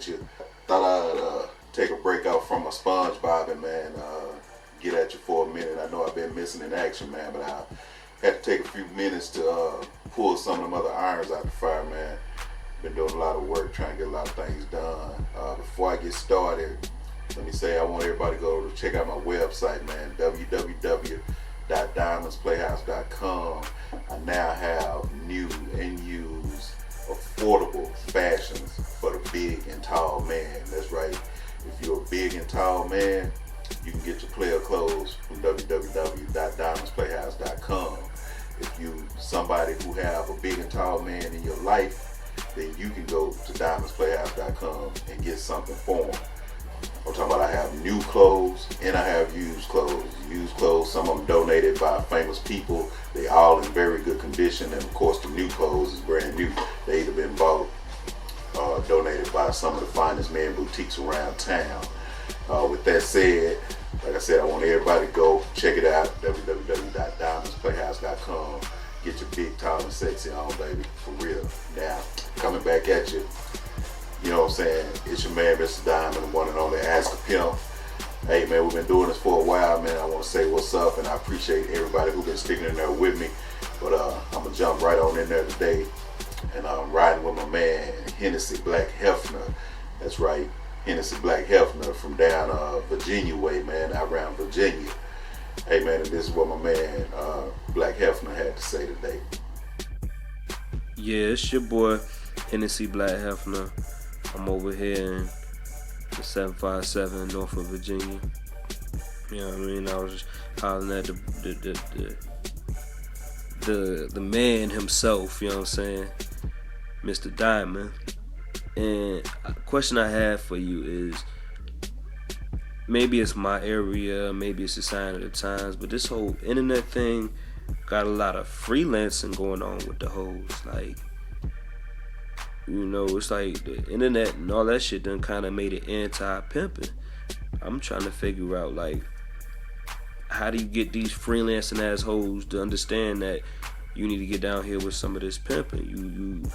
at you. Thought I'd take a break out from my SpongeBobbing, man. Get at you for a minute. I know I've been missing in action, man, but I had to take a few minutes to pull some of them other irons out the fire, man. Been doing a lot of work, trying to get a lot of things done. Before I get started, let me say I want everybody to go to check out my website, man, www.diamondsplayhouse.com. I now have new and used affordable fashions for the big and tall man. That's right. If you're a big and tall man, you can get your player clothes from www.diamondsplayhouse.com. If you somebody who have a big and tall man in your life, then you can go to diamondsplayhouse.com and get something for them. I'm talking about I have new clothes and I have used clothes. Used clothes, some of them donated by famous people. They all in very good condition, and of course the new clothes is brand new. They either been bought, donated by some of the finest men boutiques around town. With that said, like I said, I want everybody to go check it out, www.diamondsplayhouse.com. Get your big, tall, and sexy on, baby, for real. Now, coming back at you, you know what I'm saying? It's your man, Mr. Diamond, the one and only Ask a Pimp. Hey, man, we've been doing this for a while, man. I want to say what's up, and I appreciate everybody who's been sticking in there with me. But I'm going to jump right on in there today, and I'm riding with my man, Hennessy Black Heffner. That's right, Hennessy Black Heffner from down Virginia way, man, out around Virginia. Hey, man, and this is what my man, Black Heffner, had to say today. Yeah, it's your boy, Hennessy Black Heffner. I'm over here in the 757 in Norfolk, Virginia. You know what I mean? I was just hollering at the man himself, you know what I'm saying? Mr. Diamond. And a question I have for you is, maybe it's my area, maybe it's a sign of the times, but this whole internet thing got a lot of freelancing going on with the hoes. Like, you know, it's like the internet and all that shit done kind of made it anti-pimping. I'm trying to figure out, like, how do you get these freelancing assholes to understand that you need to get down here with some of this pimping?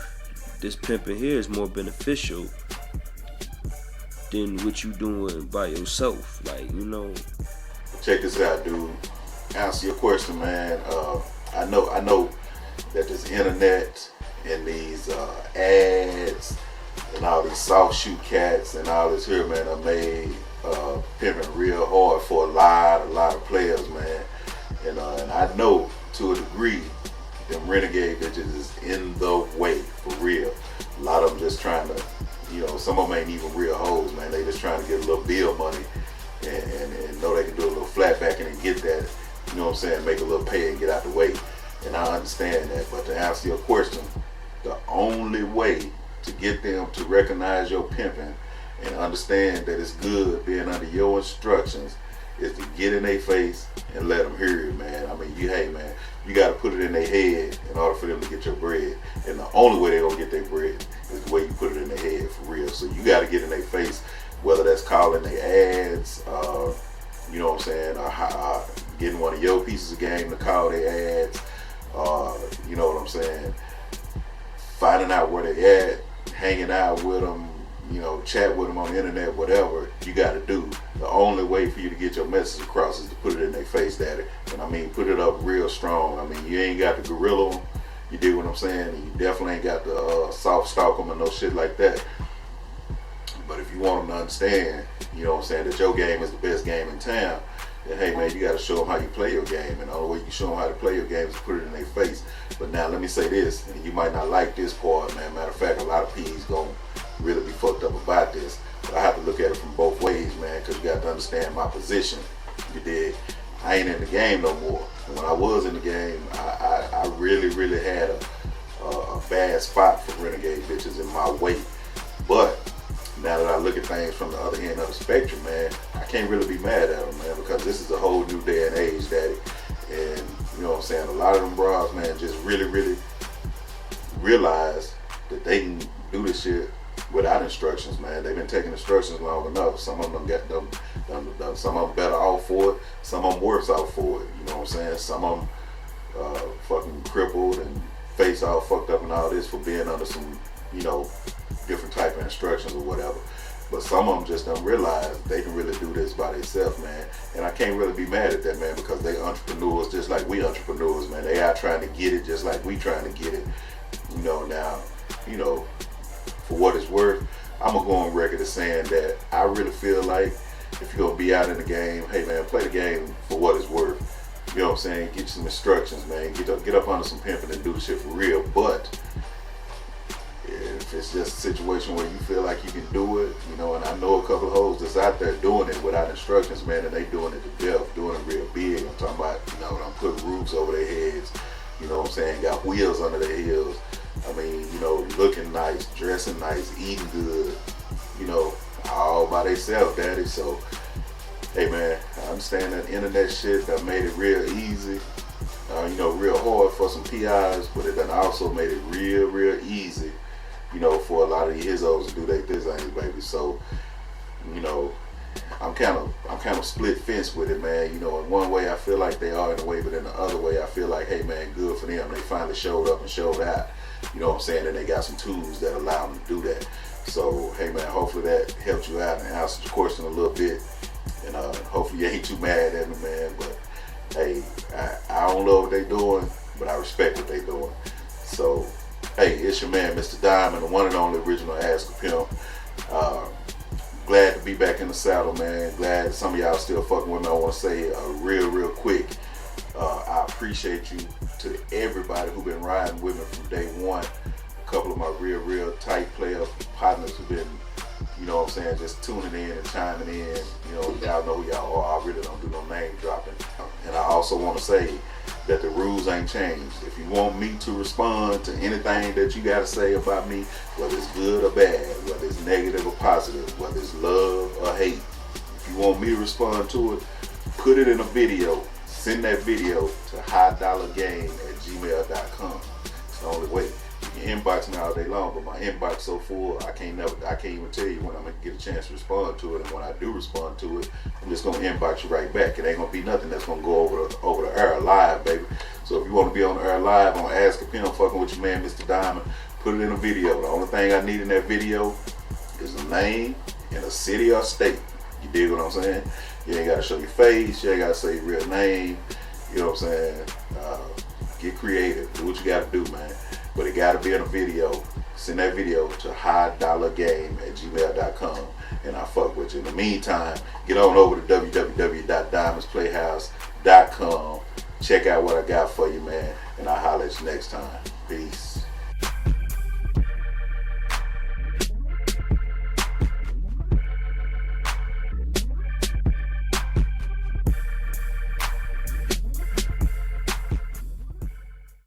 This pimping here is more beneficial than what you doing by yourself. Like, you know. Check this out, dude. Answer your question, man. I know that this internet and these ads and all these soft shoe cats and all this here, man, are made pimping real hard for a lot of players, man. And I know to a degree them renegade bitches is in the way, for real. A lot of them just trying to, you know, some of them ain't even real hoes, man. They just trying to get a little bill money and know they can do a little flat backing and get that, you know what I'm saying, make a little pay and get out the way. And I understand that, but to answer your question, the only way to get them to recognize your pimping and understand that it's good being under your instructions is to get in their face and let them hear it, man. I mean, hey, man, you got to put it in their head in order for them to get your bread. And the only way they're going to get their bread is the way you put it in their head, for real. So you got to get in their face, whether that's calling their ads, you know what I'm saying, or getting one of your pieces of game to call their ads, you know what I'm saying, finding out where they at, hanging out with them, you know, chat with them on the internet, whatever you got to do. The only way for you to get your message across is to put it in their face, daddy. And I mean, put it up real strong. I mean, you ain't got the gorilla them, you dig what I'm saying? And you definitely ain't got the soft stalk them and no shit like that. But if you want them to understand, you know what I'm saying, that your game is the best game in town, then hey, man, you got to show them how you play your game. And the only way you can show them how to play your game is to put it in their face. But now let me say this, and you might not like this part, man. Matter of fact, a lot of P's gonna really be fucked up about this. But I have to look at it from both ways, man, because you got to understand my position. You dig? I ain't in the game no more. And when I was in the game, I really had a bad spot for renegade bitches in my way. But now that I look at things from the other end of the spectrum, man, I can't really be mad at them, man, because this is a whole new day and age, daddy. And you know what I'm saying, a lot of them bras, man, just really realize that they can do this shit without instructions, man. They've been taking instructions long enough. Some of them got them, some of them better off for it, some of them worse off for it, you know what I'm saying? Some of them fucking crippled and face all fucked up and all this for being under some, you know, different type of instructions or whatever. But some of them just don't realize they can really do this by themselves, man. And I can't really be mad at that, man, because they entrepreneurs just like we entrepreneurs, man. They are trying to get it just like we trying to get it. Now, for what it's worth, I'm going to go on record as saying that I really feel like if you're going to be out in the game, hey, man, play the game for what it's worth. You know what I'm saying? Get you some instructions, man. Get up under some pimping and do the shit for real. But if it's just a situation where you feel like you can do it, and I know a couple of hoes that's out there doing it without instructions, man, and they doing it to death, doing it real big. I'm talking about, I'm putting roofs over their heads, you know what I'm saying, got wheels under their heels. I mean, looking nice, dressing nice, eating good, all by themselves, daddy. So, hey, man, I understand that internet shit that made it real easy, real hard for some PIs, but it done also made it real easy, for a lot of these hizzos to do their things, baby. So, I'm kind of split fence with it, man. In one way I feel like they are in a way, but in the other way I feel like, hey, man, good for them. They finally showed up and showed out. You know what I'm saying? And they got some tools that allow them to do that. So, hey, man, hopefully that helped you out and answered your question a little bit. And hopefully you ain't too mad at me, man. But, hey, I don't know what they doing, but I respect what they doing. So, hey, it's your man, Mr. Diamond, the one and only original Ask a Pimp. Glad to be back in the saddle, man. Glad some of y'all still fucking with me. I want to say real quick, I appreciate you to everybody who been riding with me from day one. A couple of my real tight player partners who've been, just tuning in and chiming in. Y'all know who y'all are. I really don't do no name dropping. And I also want to say that the rules ain't changed. If you want me to respond to anything that you got to say about me, whether it's good or bad, whether it's negative or positive, whether it's love or hate, if you want me to respond to it, put it in a video. Send that video to highdollargame@gmail.com. It's the only way. You can inbox me all day long, but my inbox so full I can't even tell you when I'm gonna get a chance to respond to it. And when I do respond to it, I'm just gonna inbox you right back. It ain't gonna be nothing that's gonna go over the air live, baby. So if you want to be on the air live on Ask a Pimp, fucking with your man, Mr. Diamond, put it in a video. The only thing I need in that video is a name and a city or state. You dig what I'm saying? You ain't gotta show your face. You ain't gotta say your real name. You know what I'm saying? Get creative. Do what you gotta do, man. But it gotta be in a video. Send that video to highdollargame@gmail.com and I'll fuck with you. In the meantime, get on over to www.diamondsplayhouse.com. Check out what I got for you, man. And I'll holler at you next time. Peace.